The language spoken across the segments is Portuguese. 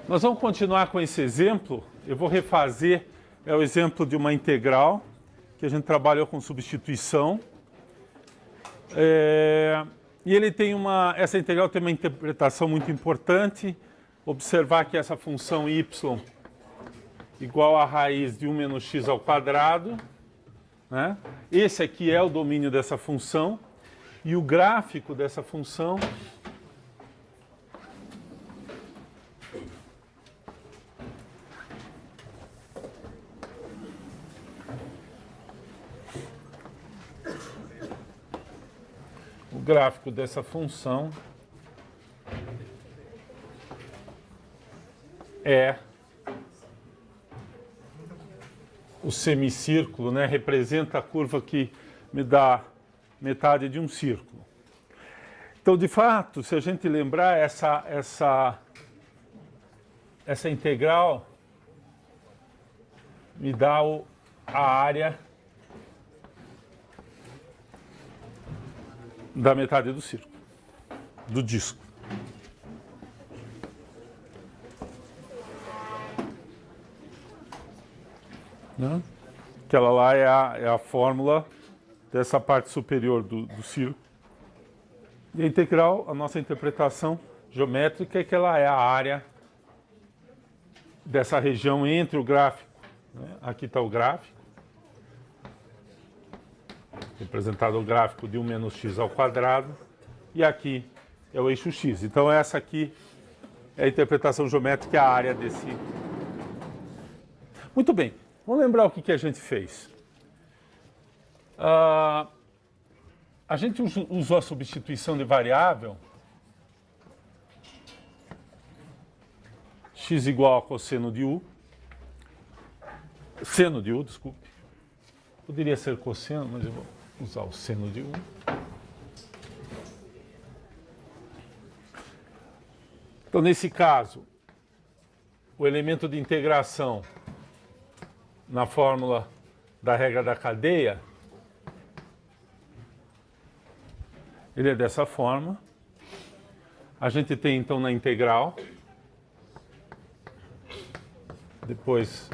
Nós vamos continuar com esse exemplo. Eu vou refazer, é o exemplo de uma integral, que a gente trabalhou com substituição. E ele tem essa integral tem uma interpretação muito importante. Observar que essa função y igual a raiz de 1 menos x ao quadrado, né? Esse aqui é o domínio dessa função. E o gráfico dessa função é o semicírculo, né? Representa a curva que me dá metade de um círculo. Então, de fato, se a gente lembrar, essa integral me dá a área da metade do círculo, do disco. Né? Aquela lá é a fórmula dessa parte superior do círculo. E a integral, a nossa interpretação geométrica é que ela é a área dessa região entre o gráfico. Né? Aqui está o gráfico. Representado o gráfico de 1 menos x ao quadrado. E aqui é o eixo x. Então essa aqui é a interpretação geométrica, é a área desse... Muito bem. Vamos lembrar o que a gente fez. A gente usou a substituição de variável x igual a cosseno de u, seno de u, desculpe. Poderia ser cosseno, mas eu vou usar o seno de u. Então, nesse caso, o elemento de integração na fórmula da regra da cadeia, ele é dessa forma. A gente tem, então, na integral. Depois,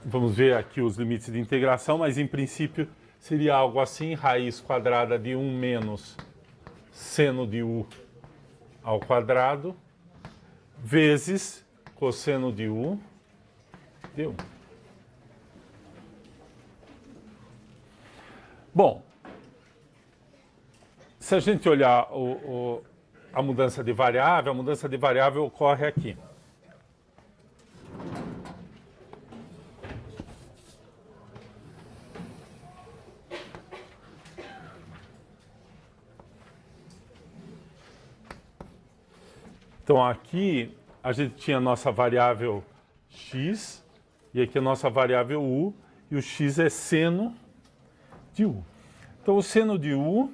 vamos ver aqui os limites de integração, mas, em princípio, seria algo assim, raiz quadrada de 1 menos seno de u ao quadrado, vezes cosseno de u, deu. Bom, se a gente olhar a mudança de variável, a mudança de variável ocorre aqui. Então aqui a gente tinha a nossa variável x e aqui a nossa variável u, e o x é seno de u. Então o seno de u,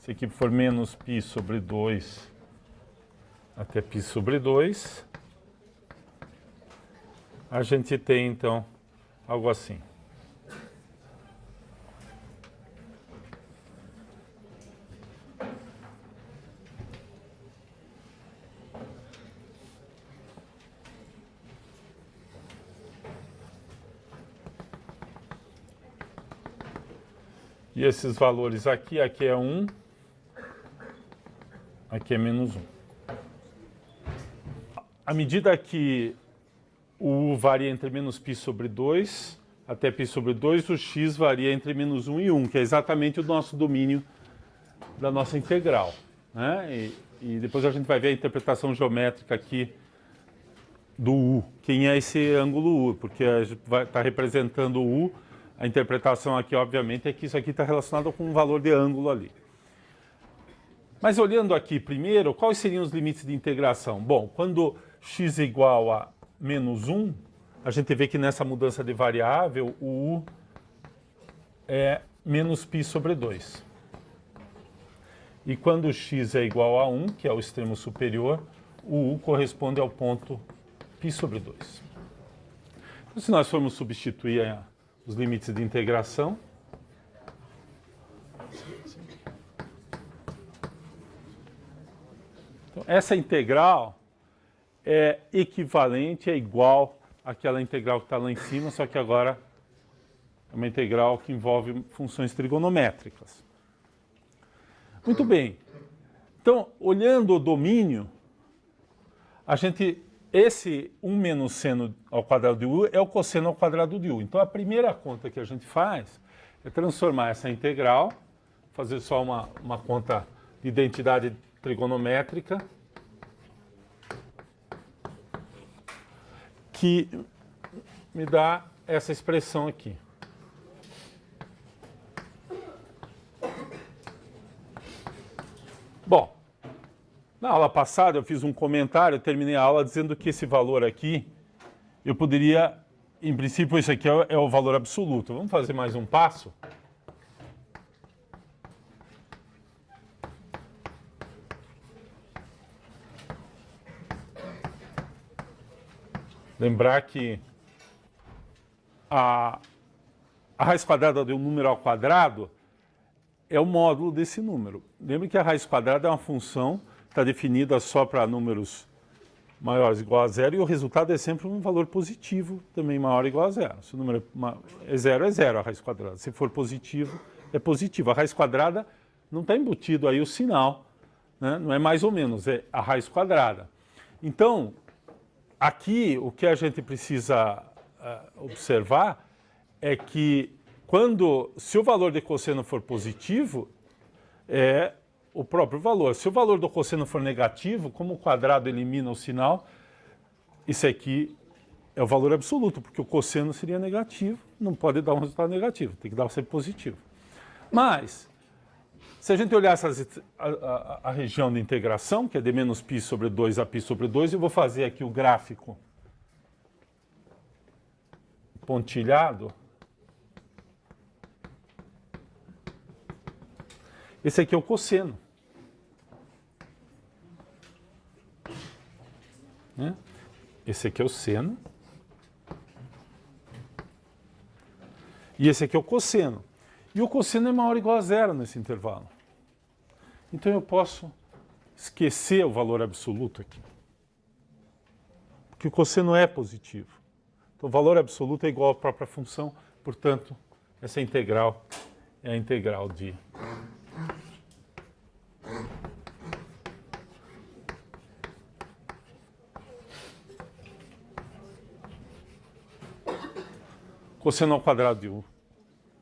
se aqui for menos π sobre 2 até π sobre 2, a gente tem, então, algo assim. E esses valores aqui é 1, aqui é menos 1. À medida que o u varia entre menos π sobre 2 até π sobre 2, o x varia entre menos 1 e 1, que é exatamente o nosso domínio da nossa integral. Né? E depois a gente vai ver a interpretação geométrica aqui do u. Quem é esse ângulo u? Porque a gente vai estar representando o u. A interpretação aqui, obviamente, é que isso aqui está relacionado com um valor de ângulo ali. Mas olhando aqui primeiro, quais seriam os limites de integração? Bom, quando x é igual a menos 1, a gente vê que nessa mudança de variável, o u é menos π sobre 2. E quando x é igual a 1, que é o extremo superior, o u corresponde ao ponto π sobre 2. Então, se nós formos substituir os limites de integração, Então, essa integral é equivalente, é igual àquela integral que está lá em cima, só que agora é uma integral que envolve funções trigonométricas. Muito bem. Então, olhando o domínio, esse 1 menos seno ao quadrado de u é o cosseno ao quadrado de u. Então, a primeira conta que a gente faz é transformar essa integral, fazer só uma conta de identidade trigonométrica, que me dá essa expressão aqui. Bom, na aula passada eu fiz um comentário, eu terminei a aula dizendo que esse valor aqui, eu poderia, em princípio esse aqui é o valor absoluto. Vamos fazer mais um passo? Lembrar que a raiz quadrada de um número ao quadrado é o módulo desse número. Lembre que a raiz quadrada é uma função, está definida só para números maiores ou igual a zero, e o resultado é sempre um valor positivo, também maior ou igual a zero. Se o número é zero a raiz quadrada. Se for positivo, é positivo. A raiz quadrada não está embutido aí o sinal, né? Não é mais ou menos, é a raiz quadrada. Então, aqui o que a gente precisa observar é que se o valor de cosseno for positivo, é o próprio valor. Se o valor do cosseno for negativo, como o quadrado elimina o sinal, isso aqui é o valor absoluto, porque o cosseno seria negativo, não pode dar um resultado negativo, tem que dar sempre positivo. Mas, se a gente olhar a região de integração, que é de menos π sobre 2 a π sobre 2, eu vou fazer aqui o gráfico pontilhado. Esse aqui é o cosseno. Né? Esse aqui é o seno. E esse aqui é o cosseno. E o cosseno é maior ou igual a zero nesse intervalo. Então eu posso esquecer o valor absoluto aqui. Porque o cosseno é positivo. Então o valor absoluto é igual à própria função. Portanto, essa integral é a integral de cosseno ao quadrado de u,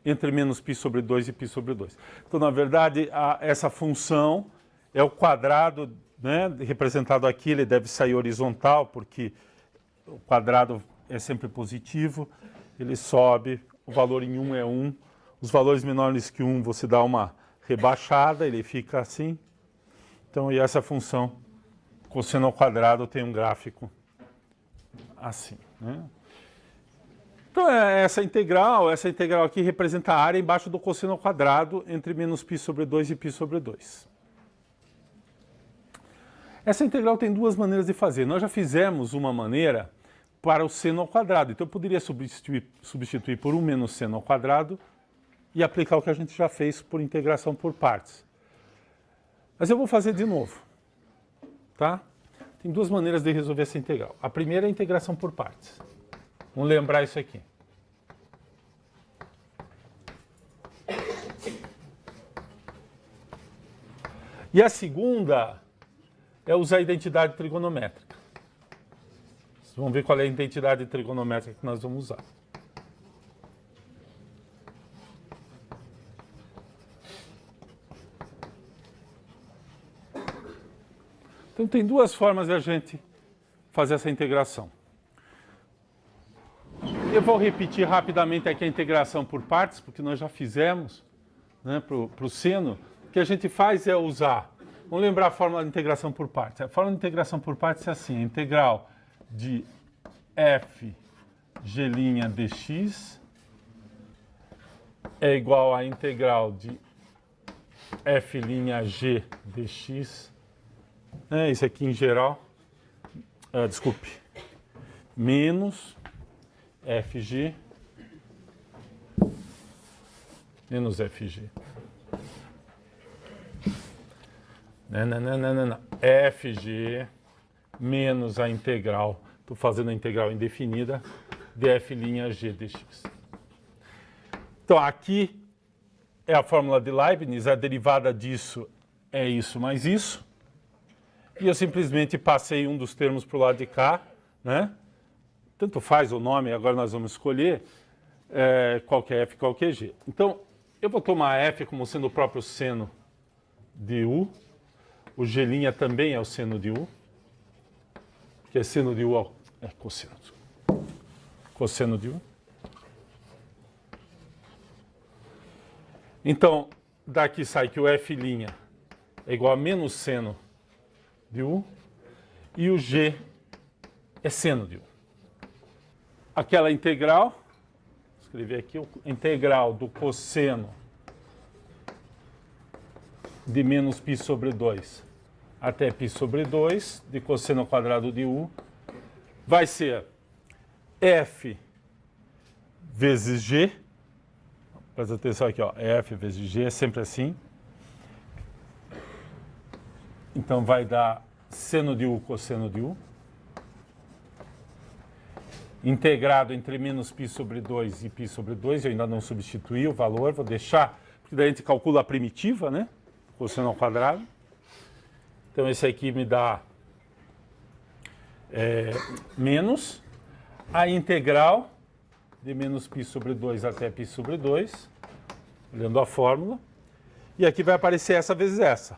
entre menos π sobre 2 e π sobre 2. Então, na verdade, essa função é o quadrado, né, representado aqui, ele deve sair horizontal, porque o quadrado é sempre positivo, ele sobe, o valor em 1 é 1, os valores menores que 1 você dá uma rebaixada, ele fica assim. Então, e essa função, cosseno ao quadrado, tem um gráfico assim, né? Então, essa integral aqui representa a área embaixo do cosseno ao quadrado entre menos π sobre 2 e π sobre 2. Essa integral tem duas maneiras de fazer. Nós já fizemos uma maneira para o seno ao quadrado. Então, eu poderia substituir por 1 menos seno ao quadrado e aplicar o que a gente já fez por integração por partes. Mas eu vou fazer de novo. Tá? Tem duas maneiras de resolver essa integral. A primeira é a integração por partes. Vamos lembrar isso aqui. E a segunda é usar a identidade trigonométrica. Vocês vão ver qual é a identidade trigonométrica que nós vamos usar. Então tem duas formas de a gente fazer essa integração. Eu vou repetir rapidamente aqui a integração por partes, porque nós já fizemos, né, para o seno. O que a gente faz é usar, vamos lembrar a fórmula de integração por partes. A fórmula de integração por partes é assim, a integral de f g' dx é igual à integral de f' g dx, isso aqui em geral, menos fg menos fg Não. FG menos a integral, estou fazendo a integral indefinida, de f' g dx. Então, aqui é a fórmula de Leibniz, a derivada disso é isso mais isso. E eu simplesmente passei um dos termos para o lado de cá, né? Tanto faz o nome, agora nós vamos escolher qual que é f, qual que é g. Então, eu vou tomar f como sendo o próprio seno de u. O g' também é o seno de u. Porque é seno de u é cosseno. Cosseno de u. Então, daqui sai que o f' é igual a menos seno de u. E o g é seno de u. Aquela integral, vou escrever aqui, a integral do cosseno de menos π sobre 2 até π sobre 2 de cosseno ao quadrado de u vai ser f vezes g. Presta atenção aqui, ó, f vezes g, é sempre assim. Então vai dar seno de u cosseno de u. Integrado entre menos π sobre 2 e π sobre 2, eu ainda não substituí o valor, vou deixar, porque daí a gente calcula a primitiva, né? Cosseno ao quadrado. Então esse aqui me dá menos a integral de menos π sobre 2 até π sobre 2, olhando a fórmula. E aqui vai aparecer essa vezes essa.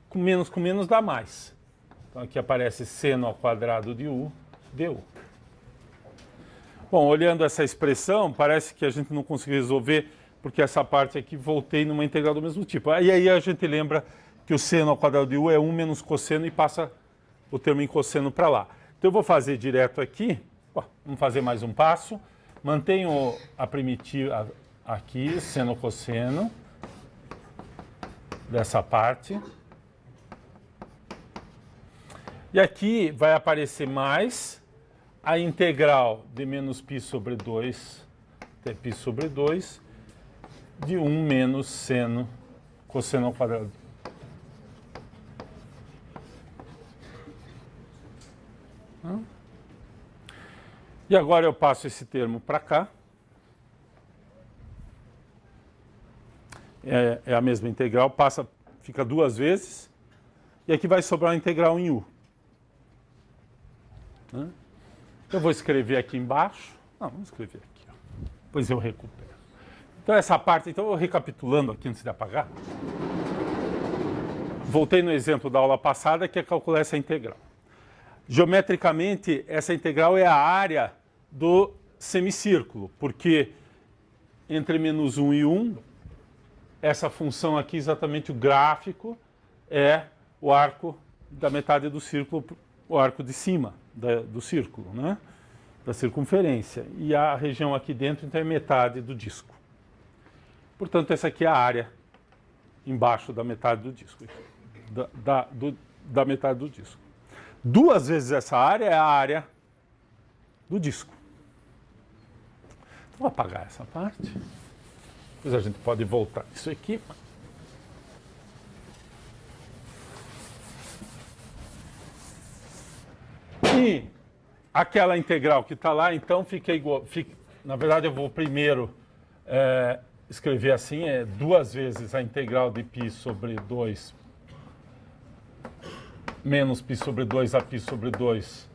Com menos dá mais. Então aqui aparece seno ao quadrado de u, du. Bom, olhando essa expressão, parece que a gente não conseguiu resolver, porque essa parte aqui voltei numa integral do mesmo tipo. E aí a gente lembra que o seno ao quadrado de u é 1 menos cosseno e passa o termo em cosseno para lá. Então eu vou fazer direto aqui, vamos fazer mais um passo. Mantenho a primitiva aqui, seno cosseno, dessa parte. E aqui vai aparecer mais a integral de menos π sobre 2 até π sobre 2 de 1 menos seno cosseno ao quadrado. E agora eu passo esse termo para cá. É a mesma integral, fica duas vezes. E aqui vai sobrar a integral em u. Eu vou escrever aqui embaixo. Não, vamos escrever aqui. Depois eu recupero. Então essa parte, então recapitulando aqui antes de apagar. Voltei no exemplo da aula passada, que é calcular essa integral. Geometricamente, essa integral é a área do semicírculo, porque entre menos 1 e 1, essa função aqui, exatamente o gráfico, é o arco da metade do círculo, o arco de cima do círculo, né? Da circunferência. E a região aqui dentro, então, é metade do disco. Portanto, essa aqui é a área embaixo da metade do disco. Da metade do disco. Duas vezes essa área é a área do disco. Então, vou apagar essa parte. Depois a gente pode voltar isso aqui. E aquela integral que está lá, então, fica igual. Na verdade, eu vou primeiro escrever assim, duas vezes a integral de π sobre 2 menos π sobre 2 a π sobre 2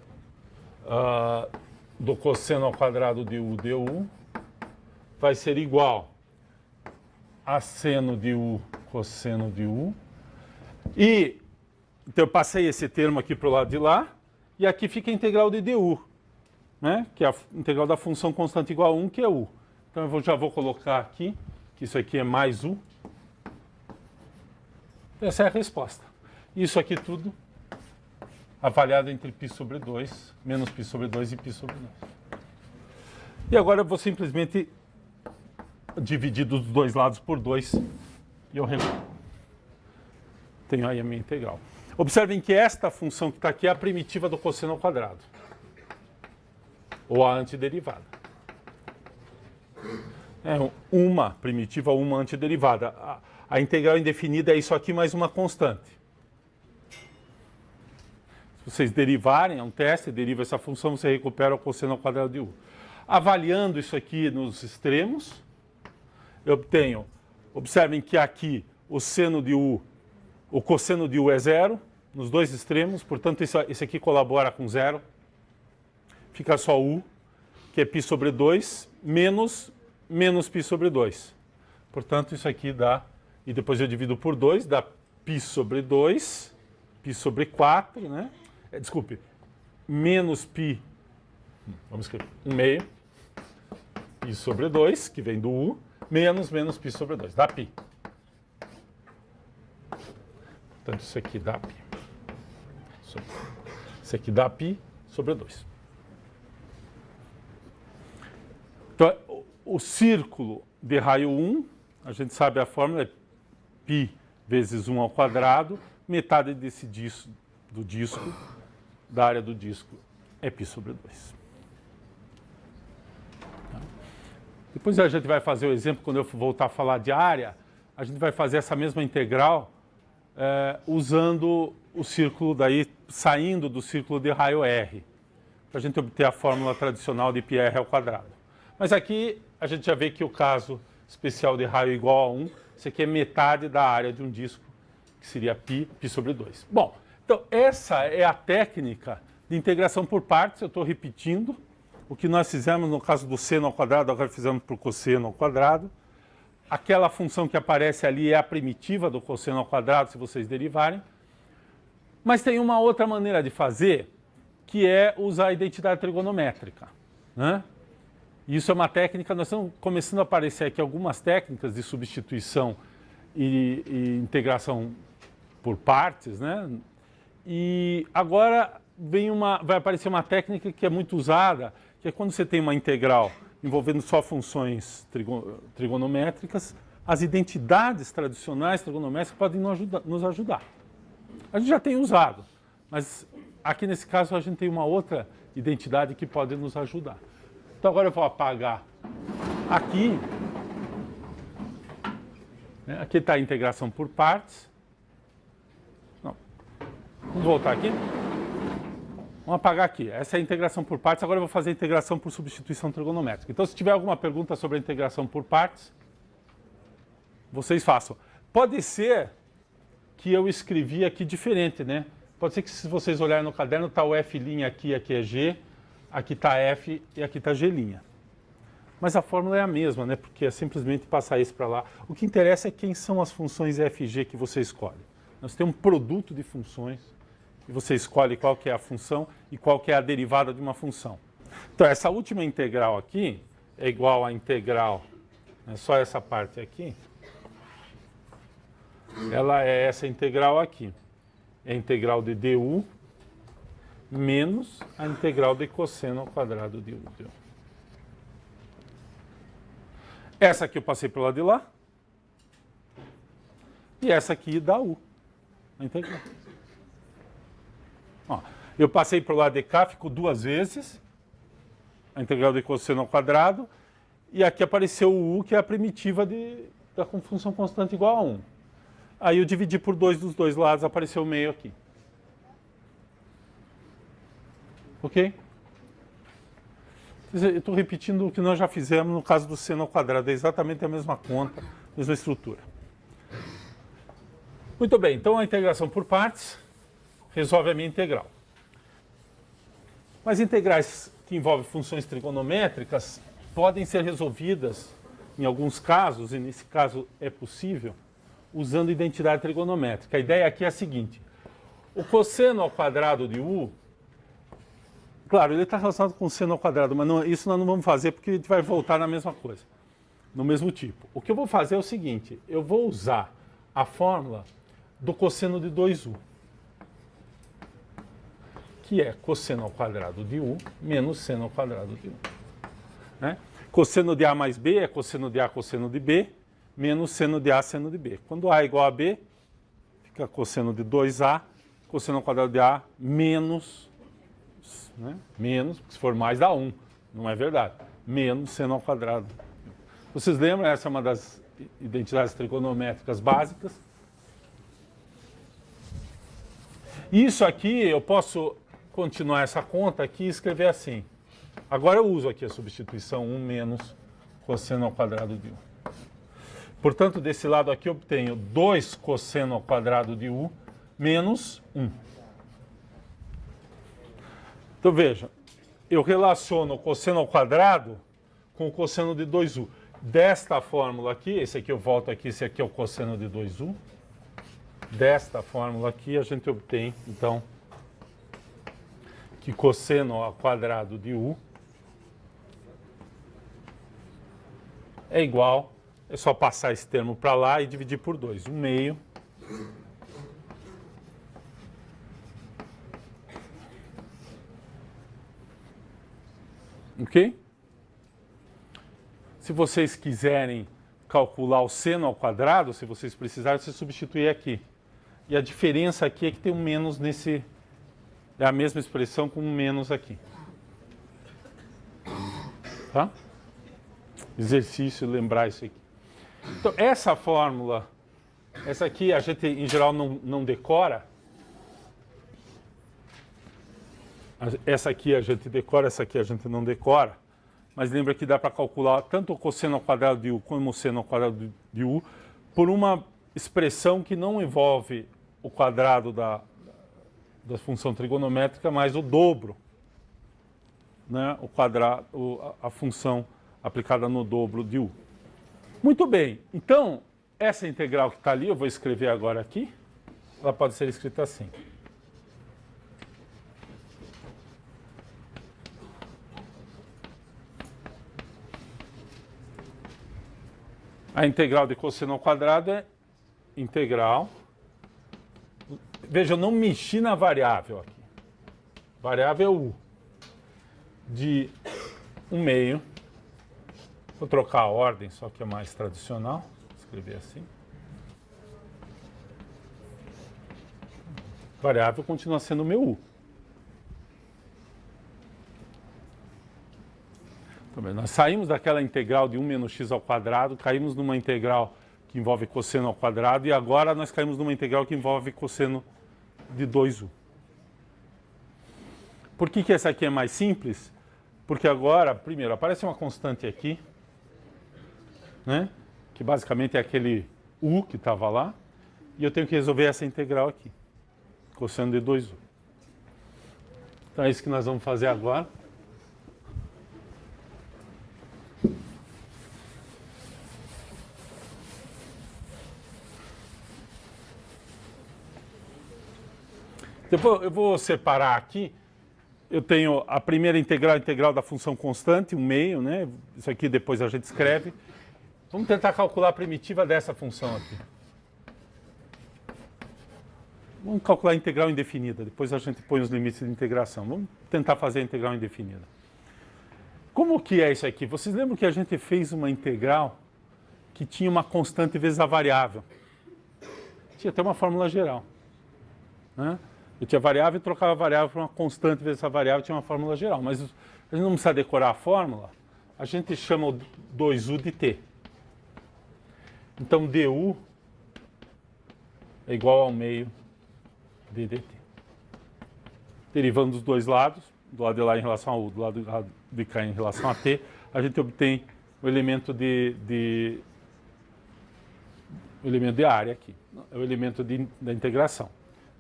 do cosseno ao quadrado de u du vai ser igual a seno de u cosseno de u. E então eu passei esse termo aqui para o lado de lá, e aqui fica a integral de du, né? Que é a integral da função constante igual a 1, que é u. Então eu já vou colocar aqui, que isso aqui é mais u. Essa é a resposta. Isso aqui tudo avaliado entre π sobre 2, menos π sobre 2 e π sobre 2. E agora eu vou simplesmente dividir dos dois lados por 2 e eu tenho aí a minha integral. Observem que esta função que está aqui é a primitiva do cosseno ao quadrado, ou a antiderivada. É uma primitiva, uma antiderivada. A integral indefinida é isso aqui mais uma constante. Se vocês derivarem, é um teste, deriva essa função, você recupera o cosseno ao quadrado de u. Avaliando isso aqui nos extremos, eu obtenho, observem que aqui o seno de u, o cosseno de u é zero, nos dois extremos, portanto esse aqui colabora com zero. Fica só u, que é π sobre 2, menos π sobre 2. Portanto, isso aqui dá, e depois eu divido por 2, dá π sobre 2, π sobre 4, né? Desculpe, menos π, vamos escrever, 1 meio, π sobre 2, que vem do u, menos π sobre 2, dá π. Portanto, isso aqui dá π. Isso aqui dá π sobre 2. Então, o círculo de raio 1, a gente sabe a fórmula, é π vezes 1 ao quadrado, metade desse disco, da área do disco, é π sobre 2. Depois a gente vai fazer o exemplo, quando eu voltar a falar de área, a gente vai fazer essa mesma integral usando o círculo daí, saindo do círculo de raio R, para a gente obter a fórmula tradicional de πr ao quadrado. Mas aqui a gente já vê que o caso especial de raio igual a 1, isso aqui é metade da área de um disco, que seria π sobre 2. Bom, então essa é a técnica de integração por partes, eu estou repetindo o que nós fizemos no caso do seno ao quadrado, agora fizemos para o cosseno ao quadrado. Aquela função que aparece ali é a primitiva do cosseno ao quadrado, se vocês derivarem. Mas tem uma outra maneira de fazer, que é usar a identidade trigonométrica, né? Isso é uma técnica, nós estamos começando a aparecer aqui algumas técnicas de substituição e integração por partes, né? E agora vai aparecer uma técnica que é muito usada, que é quando você tem uma integral envolvendo só funções trigonométricas, as identidades tradicionais trigonométricas podem nos ajudar. A gente já tem usado, mas aqui nesse caso a gente tem uma outra identidade que pode nos ajudar. Então agora eu vou apagar aqui. Aqui está a integração por partes. Não. Vamos voltar aqui. Vamos apagar aqui. Essa é a integração por partes. Agora eu vou fazer a integração por substituição trigonométrica. Então, se tiver alguma pergunta sobre a integração por partes, vocês façam. Pode ser que eu escrevi aqui diferente, né? Pode ser que se vocês olharem no caderno, está o F' aqui é G, aqui está F e aqui está G'. Mas a fórmula é a mesma, né? Porque é simplesmente passar isso para lá. O que interessa é quem são as funções F e G que você escolhe. Nós temos um produto de funções e você escolhe qual que é a função e qual que é a derivada de uma função. Então, essa última integral aqui é igual à integral, né? Só essa parte aqui, ela é essa integral aqui. É a integral de du menos a integral de cosseno ao quadrado de u. Essa aqui eu passei para o lado de lá. E essa aqui dá u. A integral. Ó, eu passei para o lado de cá, ficou duas vezes. A integral de cosseno ao quadrado. E aqui apareceu o u, que é a primitiva da função constante igual a 1. Aí eu dividi por 2 dos dois lados, apareceu o meio aqui. Ok? Eu estou repetindo o que nós já fizemos no caso do seno ao quadrado. É exatamente a mesma conta, mesma estrutura. Muito bem, então a integração por partes resolve a minha integral. Mas integrais que envolvem funções trigonométricas podem ser resolvidas, em alguns casos, e nesse caso é possível, usando identidade trigonométrica. A ideia aqui é a seguinte: o cosseno ao quadrado de u, claro, ele está relacionado com o seno ao quadrado, mas não, isso nós não vamos fazer porque a gente vai voltar na mesma coisa, no mesmo tipo. O que eu vou fazer é o seguinte: eu vou usar a fórmula do cosseno de 2u, que é cosseno ao quadrado de u menos seno ao quadrado de u. Né? Cosseno de a mais b é cosseno de a cosseno de b, menos seno de a seno de b. Quando a é igual a b, fica cosseno de 2a, cosseno ao quadrado de a menos, né? Menos, porque se for mais dá 1, não é verdade, menos seno ao quadrado. Vocês lembram? Essa é uma das identidades trigonométricas básicas. Isso aqui, eu posso continuar essa conta aqui e escrever assim. Agora eu uso aqui a substituição 1 menos cosseno ao quadrado de u. Portanto, desse lado aqui eu obtenho 2 cosseno ao quadrado de u menos 1. Então veja, eu relaciono o cosseno ao quadrado com o cosseno de 2u. Desta fórmula aqui, esse aqui eu volto aqui, esse aqui é o cosseno de 2u. Desta fórmula aqui a gente obtém, então, que cosseno ao quadrado de u é igual, é só passar esse termo para lá e dividir por 2. 1 meio ok? Se vocês quiserem calcular o seno ao quadrado, se vocês precisarem, você substituir aqui. E a diferença aqui é que tem um menos nesse... É a mesma expressão com um menos aqui. Tá? Exercício, lembrar isso aqui. Então, essa fórmula, essa aqui a gente, em geral, não decora. Essa aqui a gente decora, essa aqui a gente não decora. Mas lembra que dá para calcular tanto o cosseno ao quadrado de u como o seno ao quadrado de u por uma expressão que não envolve o quadrado da função trigonométrica, mas o dobro, né? O quadrado, a função aplicada no dobro de u. Muito bem, então essa integral que está ali, eu vou escrever agora aqui, ela pode ser escrita assim. A integral de cosseno ao quadrado é integral. Veja, eu não mexi na variável aqui. Variável u. De 1 meio. Vou trocar a ordem, só que é mais tradicional. Vou escrever assim. Variável continua sendo meu u. Nós saímos daquela integral de 1 menos x ao quadrado, caímos numa integral que envolve cosseno ao quadrado, e agora nós caímos numa integral que envolve cosseno de 2u. Por que essa aqui é mais simples? Porque agora, primeiro, aparece uma constante aqui, né? Que basicamente é aquele u que estava lá, e eu tenho que resolver essa integral aqui, cosseno de 2u. Então é isso que nós vamos fazer agora. Depois eu vou separar aqui. Eu tenho a primeira integral da função constante, 1 meio, né? Isso aqui depois a gente escreve. Vamos tentar calcular a primitiva dessa função aqui. Vamos calcular a integral indefinida, depois a gente põe os limites de integração. Vamos tentar fazer a integral indefinida. Como que é isso aqui? Vocês lembram que a gente fez uma integral que tinha uma constante vezes a variável? Tinha até uma fórmula geral, né? Eu tinha variável e trocava a variável por uma constante vezes essa variável, tinha uma fórmula geral. Mas a gente não precisa decorar a fórmula, a gente chama o 2u de t. Então, du é igual ao meio de dt. Derivando dos dois lados, do lado de lá em relação a u, do lado de cá em relação a t, a gente obtém o elemento de área aqui. É o elemento da integração.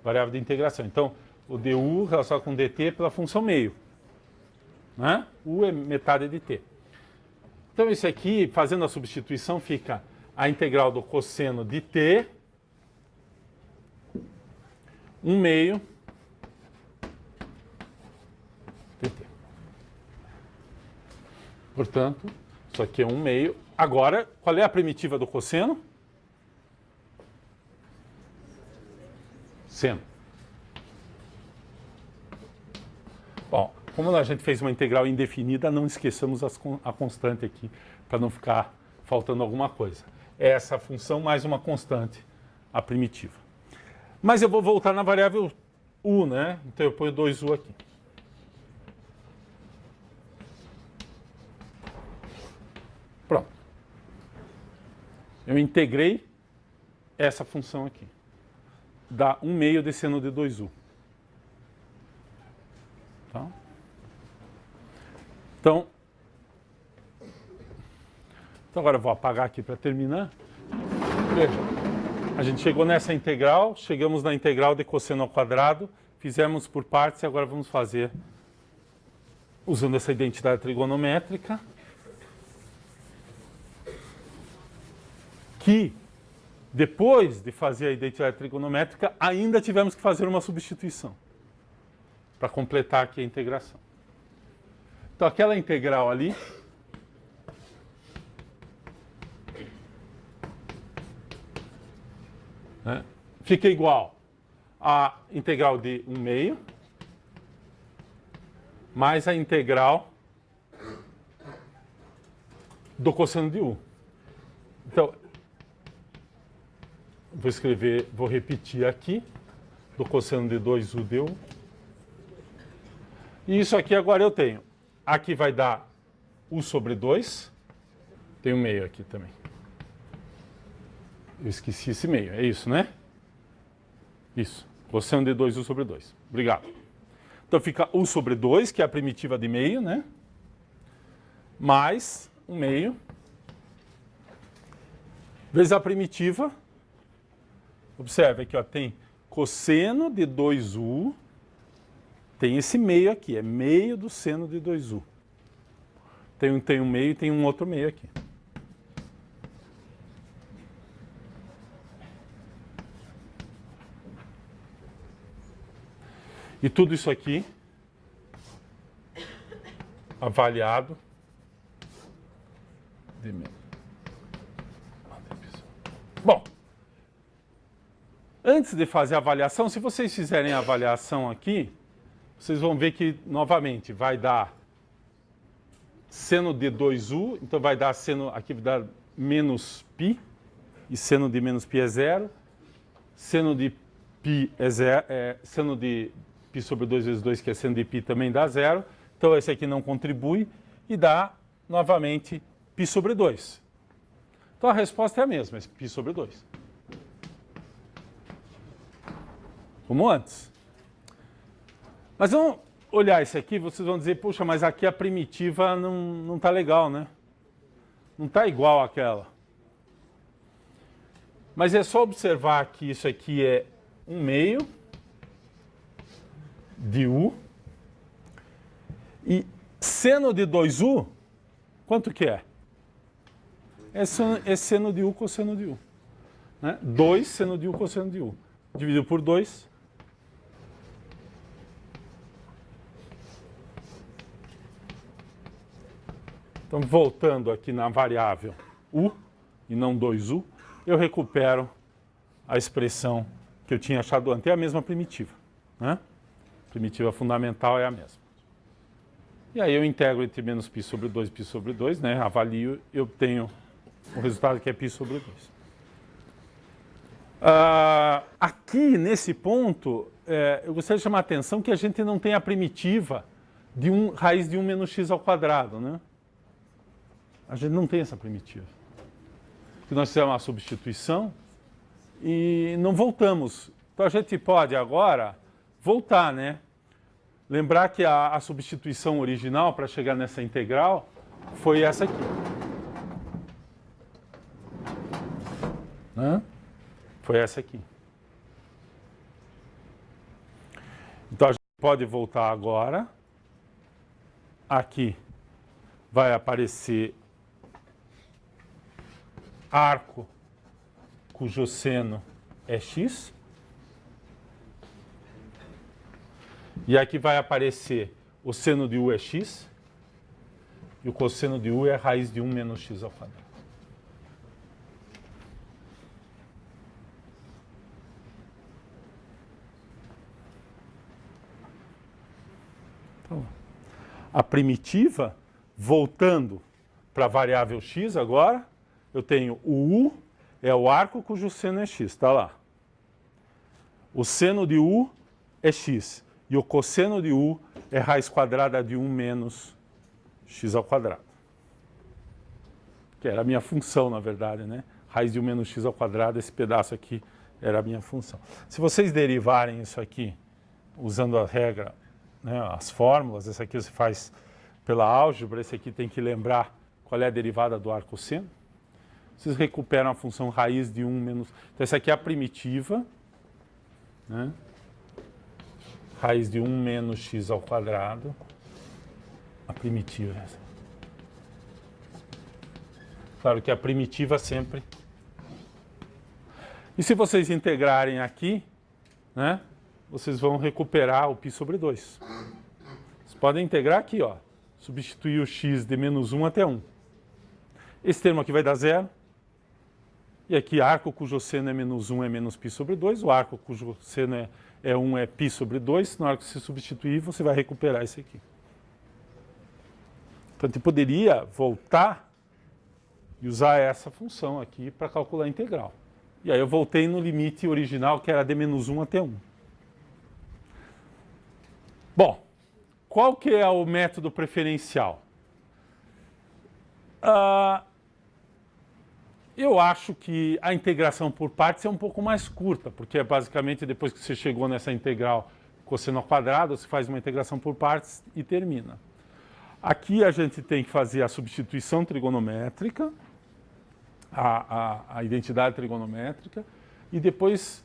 Variável de integração. Então, o du relacionado com dt pela função meio. Né? U é metade de t. Então, isso aqui, fazendo a substituição, fica a integral do cosseno de t, 1 meio dt. Portanto, isso aqui é 1 meio. Agora, qual é a primitiva do cosseno? Seno. Bom, como a gente fez uma integral indefinida, não esqueçamos a constante aqui, para não ficar faltando alguma coisa. É essa função mais uma constante, a primitiva. Mas eu vou voltar na variável u, né? Então eu ponho 2u aqui. Pronto. Eu integrei essa função aqui. Dá 1 meio de seno de 2u. Tá? Então agora eu vou apagar aqui para terminar. Veja, a gente chegou nessa integral, chegamos na integral de cosseno ao quadrado, fizemos por partes e agora vamos fazer usando essa identidade trigonométrica, que depois de fazer a identidade trigonométrica, ainda tivemos que fazer uma substituição para completar aqui a integração. Então aquela integral ali fica igual à integral de 1/2 mais a integral do cosseno de u. Então, vou repetir aqui, do cosseno de 2u de u. E isso aqui agora eu tenho. Aqui vai dar u sobre 2. Tem um meio aqui também. Eu esqueci esse meio, é isso, né? Isso, cosseno de 2u sobre 2. Obrigado. Então fica u sobre 2, que é a primitiva de meio, né? Mais um meio. Vezes a primitiva. Observe aqui, ó, tem cosseno de 2u. Tem esse meio aqui, é meio do seno de 2u. Tem um meio e tem um outro meio aqui. E tudo isso aqui avaliado de meio. Bom, antes de fazer a avaliação, se vocês fizerem a avaliação aqui, vocês vão ver que, novamente, vai dar seno de 2u, então vai dar seno, aqui vai dar menos π, e seno de menos π é 0, seno de π é 0, seno de π sobre 2 vezes 2, que é seno de π, também dá 0, então esse aqui não contribui, e dá, novamente, π sobre 2. Então a resposta é a mesma, π sobre 2. Como antes. Mas vamos olhar isso aqui, vocês vão dizer, puxa, mas aqui a primitiva não está legal, né? Não está igual àquela. Mas é só observar que isso aqui é 1/2 de u. E seno de 2u, quanto que é? É seno de u cosseno de u. Né? 2 seno de u cosseno de u. Dividido por 2. Então, voltando aqui na variável u, e não 2u, eu recupero a expressão que eu tinha achado antes. É a mesma primitiva. Né? A primitiva fundamental é a mesma. E aí eu integro entre menos π sobre 2 e π sobre 2, né? Avalio e obtenho o resultado que é π sobre 2. Aqui, nesse ponto, eu gostaria de chamar a atenção que a gente não tem a primitiva de raiz de 1 menos x ao quadrado, né? A gente não tem essa primitiva. Porque nós fizemos uma substituição e não voltamos. Então a gente pode agora voltar, né? Lembrar que a substituição original para chegar nessa integral foi essa aqui. Né? Foi essa aqui. Então a gente pode voltar agora. Aqui vai aparecer arco cujo seno é x. E aqui vai aparecer o seno de u é x. E o cosseno de u é a raiz de 1 menos x ao quadrado. Então, a primitiva, voltando para a variável x agora, eu tenho o u é o arco cujo seno é x, está lá. O seno de u é x. E o cosseno de u é raiz quadrada de 1 menos x ao quadrado. Que era a minha função, na verdade, né? Raiz de 1 menos x ao quadrado, esse pedaço aqui era a minha função. Se vocês derivarem isso aqui, usando a regra, né, as fórmulas. Esse aqui você faz pela álgebra, esse aqui tem que lembrar qual é a derivada do arcosseno. Vocês recuperam a função raiz de 1 menos... Então, essa aqui é a primitiva, né? Raiz de 1 menos x ao quadrado. A primitiva é essa. Claro que a primitiva sempre... E se vocês integrarem aqui, né, vocês vão recuperar o π sobre 2. Vocês podem integrar aqui, ó, substituir o x de menos 1 até 1. Esse termo aqui vai dar 0. E aqui arco cujo seno é menos 1 é menos π sobre 2. O arco cujo seno é 1 é π sobre 2. Na hora que você substituir, você vai recuperar esse aqui. Então, você poderia voltar e usar essa função aqui para calcular a integral. E aí eu voltei no limite original, que era de menos 1 até 1. Bom, qual que é o método preferencial? Eu acho que a integração por partes é um pouco mais curta, porque é basicamente depois que você chegou nessa integral cosseno ao quadrado, você faz uma integração por partes e termina. Aqui a gente tem que fazer a substituição trigonométrica, a identidade trigonométrica, e depois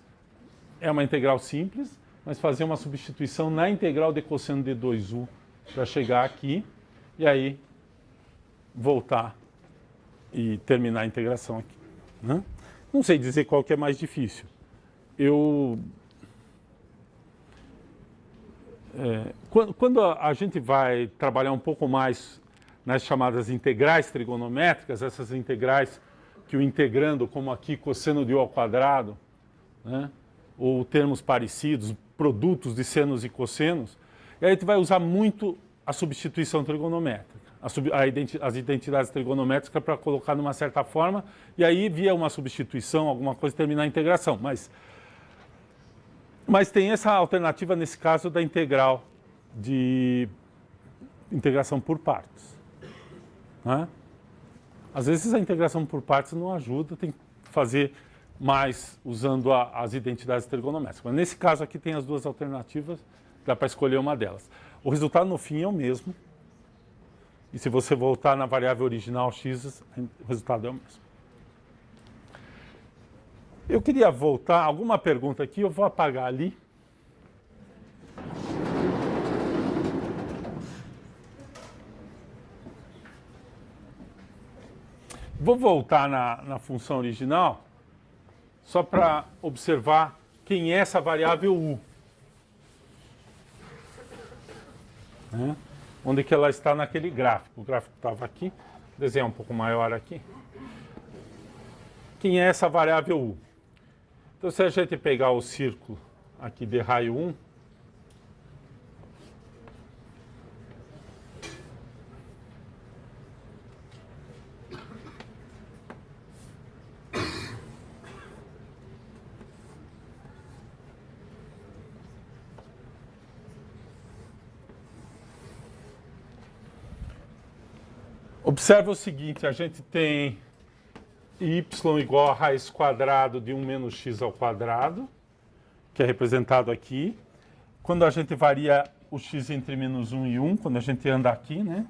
é uma integral simples, mas fazer uma substituição na integral de cosseno de 2u para chegar aqui, e aí voltar e terminar a integração aqui, né? Não sei dizer qual que é mais difícil. Quando a gente vai trabalhar um pouco mais nas chamadas integrais trigonométricas, essas integrais que o integrando, como aqui cosseno de u ao quadrado, né, ou termos parecidos, produtos de senos e cossenos, e aí a gente vai usar muito a substituição trigonométrica, as identidades trigonométricas para colocar numa certa forma, e aí via uma substituição, alguma coisa, terminar a integração. Mas tem essa alternativa nesse caso da integral de integração por partes, né? Às vezes a integração por partes não ajuda, tem que fazer mais usando as identidades trigonométricas. Mas nesse caso aqui tem as duas alternativas, dá para escolher uma delas. O resultado no fim é o mesmo. E se você voltar na variável original x, o resultado é o mesmo. Eu queria voltar, alguma pergunta aqui, eu vou apagar ali. Vou voltar na função original, só para observar quem é essa variável u. Né? Onde que ela está naquele gráfico. O gráfico estava aqui, desenhar um pouco maior aqui. Quem é essa variável u? Então, se a gente pegar o círculo aqui de raio 1, observa o seguinte, a gente tem y igual a raiz quadrada de 1 menos x ao quadrado, que é representado aqui. Quando a gente varia o x entre menos 1 e 1, quando a gente anda aqui, né?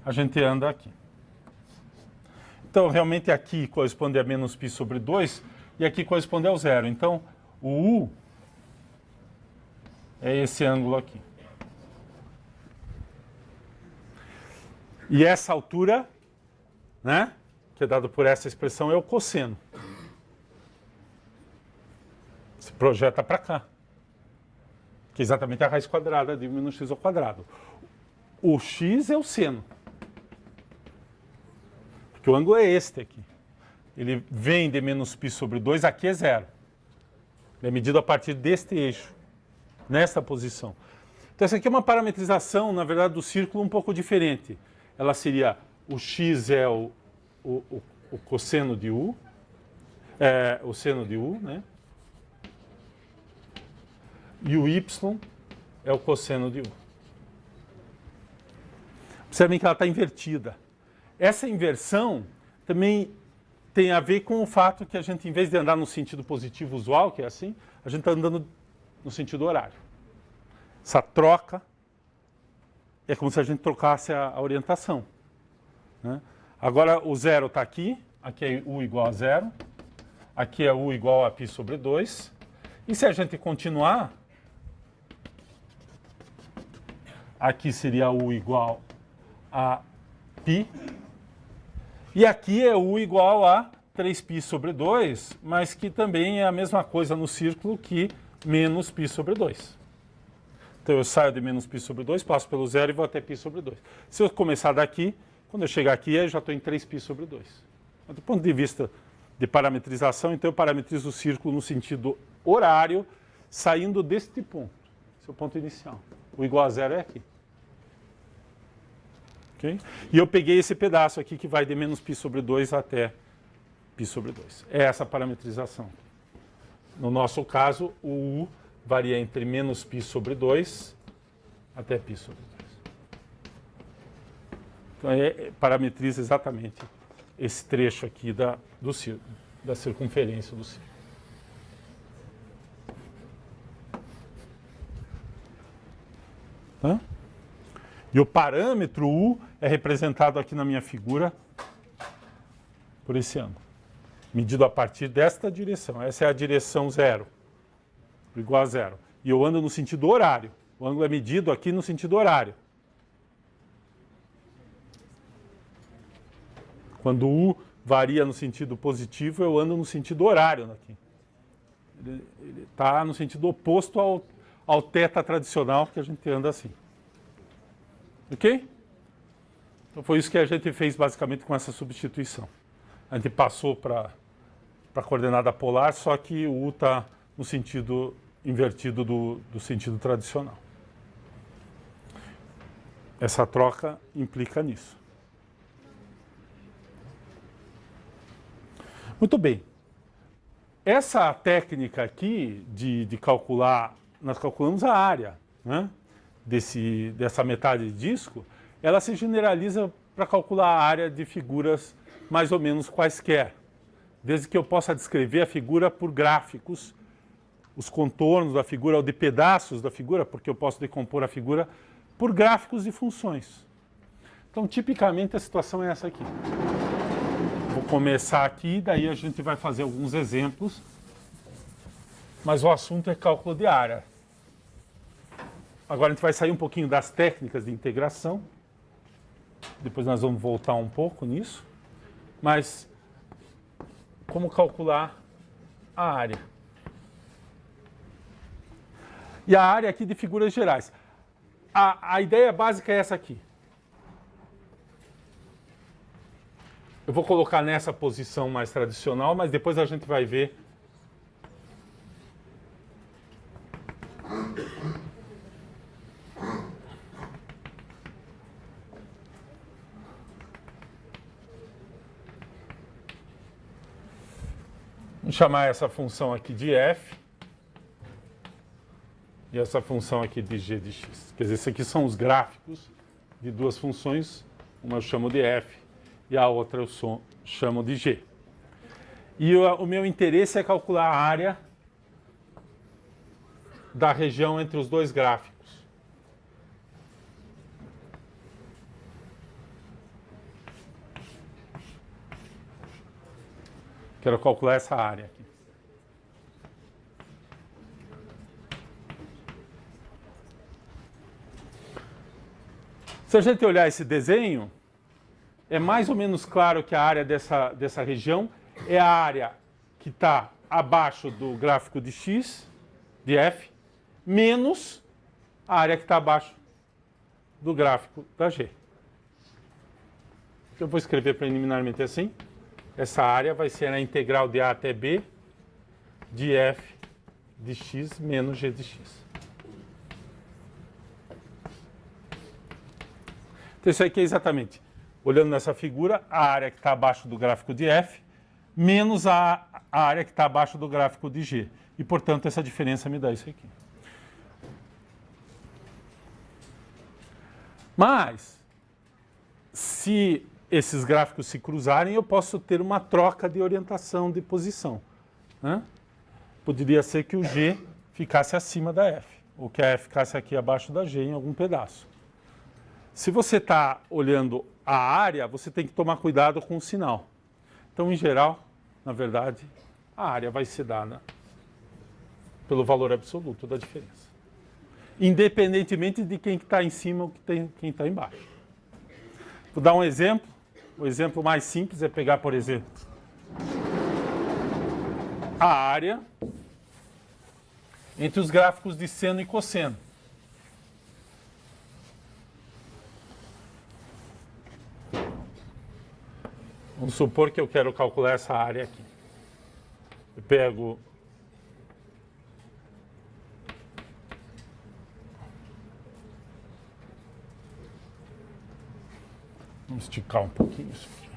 A gente anda aqui. Então, realmente aqui corresponde a menos π sobre 2 e aqui corresponde ao zero. Então, o u é esse ângulo aqui. E essa altura, né, que é dado por essa expressão, é o cosseno. Se projeta para cá, que é exatamente a raiz quadrada de 1 menos x ao quadrado. O x é o seno, porque o ângulo é este aqui. Ele vem de menos π sobre 2, aqui é zero. Ele é medido a partir deste eixo, nesta posição. Então essa aqui é uma parametrização, na verdade, do círculo um pouco diferente. Ela seria, o x é o cosseno de u, o seno de u, né? E o y é o cosseno de u. Observem que ela está invertida. Essa inversão também tem a ver com o fato que a gente, em vez de andar no sentido positivo usual, que é assim, a gente está andando no sentido horário. Essa troca é como se a gente trocasse a orientação, né? Agora o zero está aqui é u igual a zero, aqui é u igual a π sobre 2. E se a gente continuar, aqui seria u igual a π, e aqui é u igual a 3π sobre 2, mas que também é a mesma coisa no círculo que menos π sobre 2. Então eu saio de menos π sobre 2, passo pelo zero e vou até π sobre 2. Se eu começar daqui, quando eu chegar aqui, eu já estou em 3π sobre 2. Mas, do ponto de vista de parametrização, então eu parametrizo o círculo no sentido horário, saindo deste ponto. Esse é o ponto inicial. O igual a zero é aqui. Okay? E eu peguei esse pedaço aqui que vai de menos π sobre 2 até π sobre 2. É essa parametrização. No nosso caso, o u varia entre menos π sobre 2 até π sobre 2. Então, parametriza exatamente esse trecho aqui da circunferência do círculo. Tá? E o parâmetro u é representado aqui na minha figura por esse ângulo, medido a partir desta direção. Essa é a direção zero, igual a zero. E eu ando no sentido horário. O ângulo é medido aqui no sentido horário. Quando u varia no sentido positivo, eu ando no sentido horário aqui. Ele está no sentido oposto ao θ tradicional, que a gente anda assim. Ok? Então foi isso que a gente fez basicamente com essa substituição. A gente passou para a coordenada polar, só que o u está no sentido invertido do sentido tradicional. Essa troca implica nisso. Muito bem. Essa técnica aqui de calcular, nós calculamos a área, né, dessa metade de disco, ela se generaliza para calcular a área de figuras mais ou menos quaisquer, desde que eu possa descrever a figura por gráficos, os contornos da figura ou de pedaços da figura, porque eu posso decompor a figura por gráficos de funções. Então, tipicamente, a situação é essa aqui. Vou começar aqui, daí a gente vai fazer alguns exemplos, mas o assunto é cálculo de área. Agora a gente vai sair um pouquinho das técnicas de integração, depois nós vamos voltar um pouco nisso, mas como calcular a área. E a área aqui de figuras gerais. A ideia básica é essa aqui. Eu vou colocar nessa posição mais tradicional, mas depois a gente vai ver. Vamos chamar essa função aqui de f e essa função aqui de g de x. Quer dizer, esses aqui são os gráficos de duas funções, uma eu chamo de f e a outra eu chamo de g. E o meu interesse é calcular a área da região entre os dois gráficos. Quero calcular essa área aqui. Se a gente olhar esse desenho, é mais ou menos claro que a área dessa região é a área que está abaixo do gráfico de x, de f, menos a área que está abaixo do gráfico da g. Eu vou escrever preliminarmente assim. Essa área vai ser a integral de a até b de f de x menos g de x. Então isso aqui é exatamente, olhando nessa figura, a área que está abaixo do gráfico de f menos a área que está abaixo do gráfico de g. E, portanto, essa diferença me dá isso aqui. Mas, se esses gráficos se cruzarem, eu posso ter uma troca de orientação de posição, né? Poderia ser que o g ficasse acima da f, ou que a F ficasse aqui abaixo da G em algum pedaço. Se você está olhando a área, você tem que tomar cuidado com o sinal. Então, em geral, na verdade, a área vai ser dada pelo valor absoluto da diferença. Independentemente de quem está em cima ou quem está embaixo. Vou dar um exemplo. O exemplo mais simples é pegar, por exemplo, a área entre os gráficos de seno e cosseno. Vamos supor que eu quero calcular essa área aqui. Eu pego vamos esticar um pouquinho isso aqui.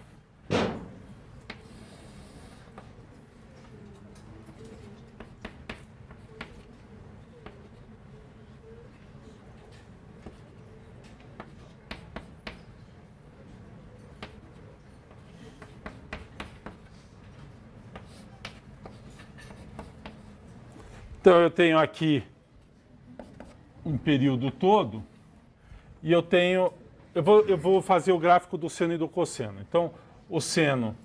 Então eu tenho aqui um período todo e eu vou fazer o gráfico do seno e do cosseno. Então o seno,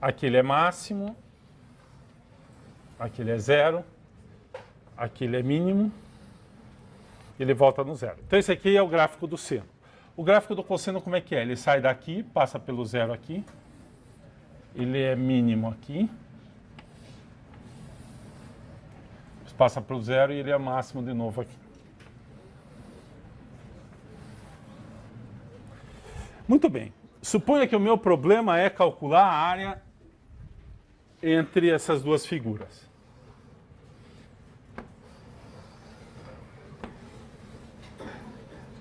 aqui ele é máximo, aqui ele é zero, aqui ele é mínimo, ele volta no zero. Então esse aqui é o gráfico do seno. O gráfico do cosseno como é que é? Ele sai daqui, passa pelo zero aqui, ele é mínimo aqui, passa para o zero e ele é máximo de novo aqui. Muito bem. Suponha que o meu problema é calcular a área entre essas duas figuras.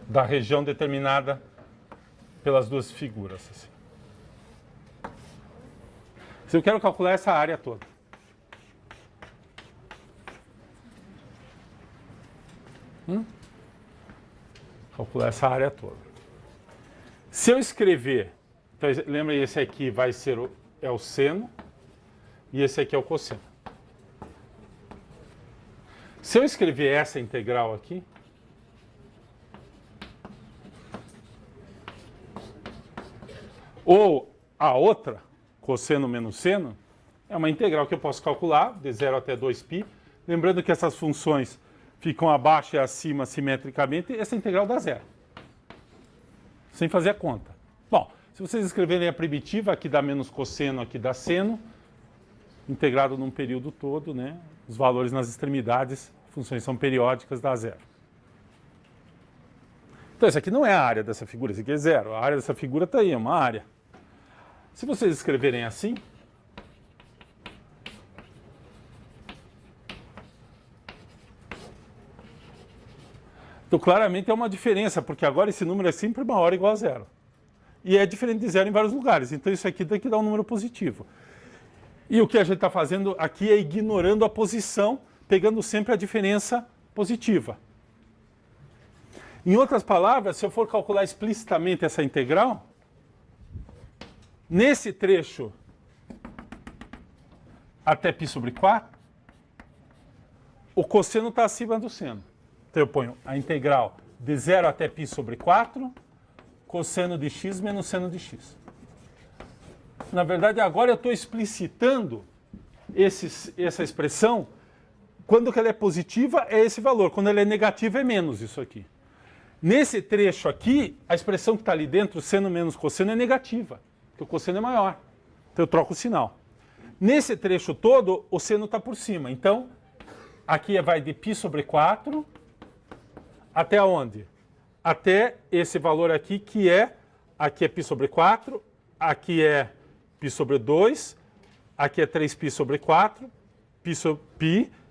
Da região determinada pelas duas figuras. Assim. Se eu quero calcular essa área toda. Calcular essa área toda. Se eu escrever, então, lembra, esse aqui vai ser o seno e esse aqui é o cosseno. Se eu escrever essa integral aqui, ou a outra, cosseno menos seno, é uma integral que eu posso calcular de 0 até 2π. Lembrando que essas funções ficam abaixo e acima simetricamente, essa integral dá zero. Sem fazer a conta. Bom, se vocês escreverem a primitiva, aqui dá menos cosseno, aqui dá seno, integrado num período todo, né? Os valores nas extremidades, funções são periódicas, dá zero. Então, essa aqui não é a área dessa figura, essa aqui é zero. A área dessa figura está aí, é uma área. Se vocês escreverem assim, então, claramente é uma diferença, porque agora esse número é sempre maior ou igual a zero. E é diferente de zero em vários lugares. Então, isso aqui tem que dar um número positivo. E o que a gente está fazendo aqui é ignorando a posição, pegando sempre a diferença positiva. Em outras palavras, se eu for calcular explicitamente essa integral, nesse trecho até π sobre 4, o cosseno está acima do seno. Então eu ponho a integral de 0 até π sobre 4, cosseno de x menos seno de x. Na verdade, agora eu estou explicitando essa expressão. Quando que ela é positiva, é esse valor. Quando ela é negativa, é menos isso aqui. Nesse trecho aqui, a expressão que está ali dentro, seno menos cosseno, é negativa, porque o cosseno é maior. Então eu troco o sinal. Nesse trecho todo, o seno está por cima. Então, aqui vai de π sobre 4... Até onde? Até esse valor aqui, que aqui é π sobre 4, aqui é π sobre 2, aqui é 3π sobre 4, π,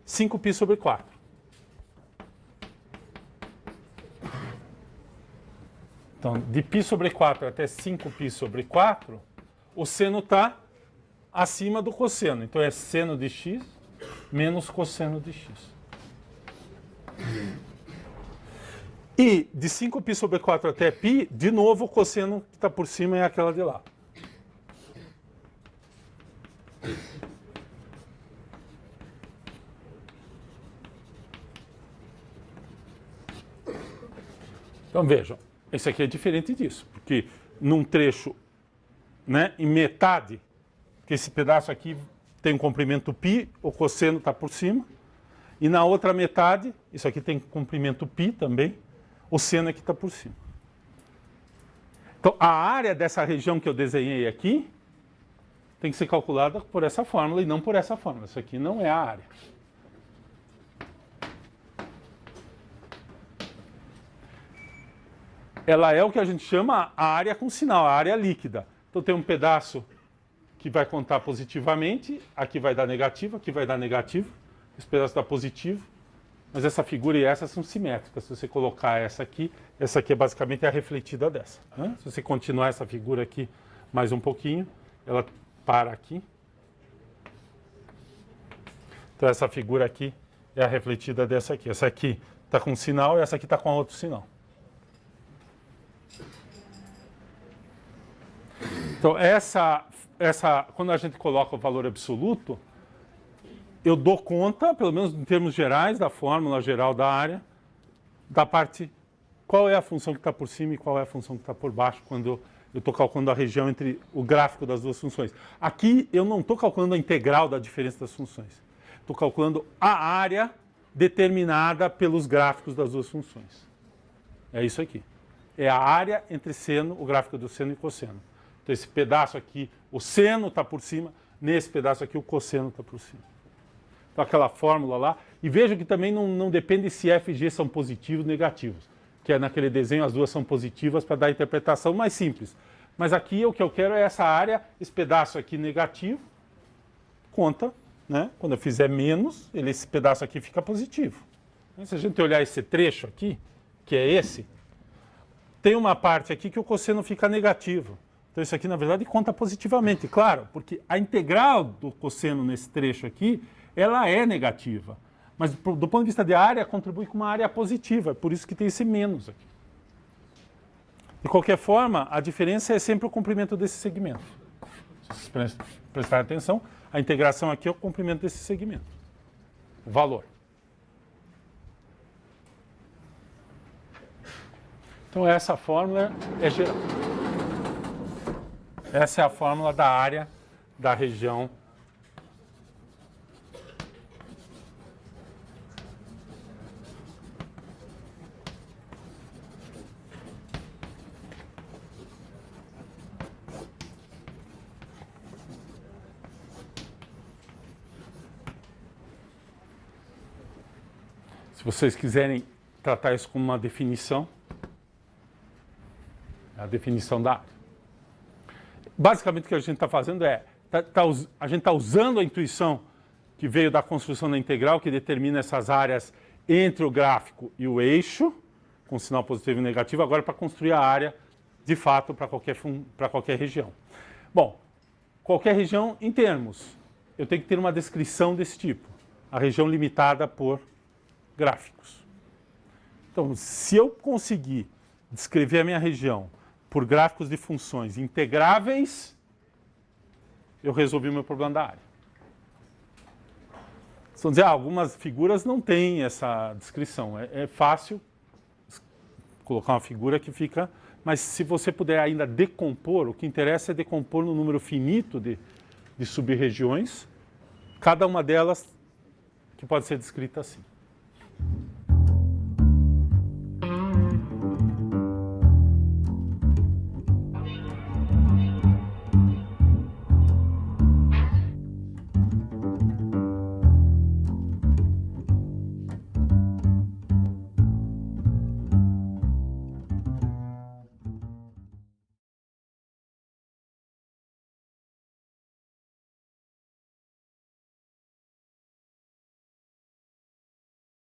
5π sobre 4. Então, de π sobre 4 até 5π sobre 4, o seno está acima do cosseno. Então, é seno de x menos cosseno de x. E de 5π sobre 4 até π, de novo, o cosseno que está por cima é aquela de lá. Então vejam, esse aqui é diferente disso, porque num trecho, né, em metade, que esse pedaço aqui tem um comprimento π, o cosseno está por cima, e na outra metade, isso aqui tem comprimento π também, o seno aqui está por cima. Então a área dessa região que eu desenhei aqui tem que ser calculada por essa fórmula e não por essa fórmula. Isso aqui não é a área. Ela é o que a gente chama a área com sinal, a área líquida. Então tem um pedaço que vai contar positivamente, aqui vai dar negativo, aqui vai dar negativo, esse pedaço dá positivo, mas essa figura e essa são simétricas. Se você colocar essa aqui é basicamente a refletida dessa, né? Se você continuar essa figura aqui mais um pouquinho, ela para aqui. Então essa figura aqui é a refletida dessa aqui. Essa aqui está com um sinal e essa aqui está com outro sinal. Então, quando a gente coloca o valor absoluto, eu dou conta, pelo menos em termos gerais, da fórmula geral da área, da parte, qual é a função que está por cima e qual é a função que está por baixo, quando eu estou calculando a região entre o gráfico das duas funções. Aqui, eu não estou calculando a integral da diferença das funções. Estou calculando a área determinada pelos gráficos das duas funções. É isso aqui. É a área entre seno, o gráfico do seno e cosseno. Então, esse pedaço aqui, o seno está por cima, nesse pedaço aqui, o cosseno está por cima. Então, aquela fórmula lá. E veja que também não depende se F e G são positivos ou negativos. Que é naquele desenho, as duas são positivas para dar a interpretação mais simples. Mas aqui, o que eu quero é essa área, esse pedaço aqui negativo, conta, né? Quando eu fizer menos, esse pedaço aqui fica positivo. Se a gente olhar esse trecho aqui, que é esse, tem uma parte aqui que o cosseno fica negativo. Então, isso aqui, na verdade, conta positivamente, claro, porque a integral do cosseno nesse trecho aqui, ela é negativa. Mas, do ponto de vista de área, contribui com uma área positiva, por isso que tem esse menos aqui. De qualquer forma, a diferença é sempre o comprimento desse segmento. Se vocês prestarem atenção, a integração aqui é o comprimento desse segmento. O valor. Então, essa fórmula é geral. Essa é a fórmula da área da região se vocês quiserem tratar isso como uma definição, é a definição da área. Basicamente, o que a gente está fazendo é, a gente está usando a intuição que veio da construção da integral, que determina essas áreas entre o gráfico e o eixo, com sinal positivo e negativo, agora para construir a área, de fato, para qualquer região. Bom, qualquer região, em termos, eu tenho que ter uma descrição desse tipo, a região limitada por gráficos. Então, se eu conseguir descrever a minha região por gráficos de funções integráveis, eu resolvi o meu problema da área. Vocês vão dizer, algumas figuras não têm essa descrição. É fácil colocar uma figura que fica... Mas se você puder ainda decompor, o que interessa é decompor no número finito de sub-regiões, cada uma delas que pode ser descrita assim.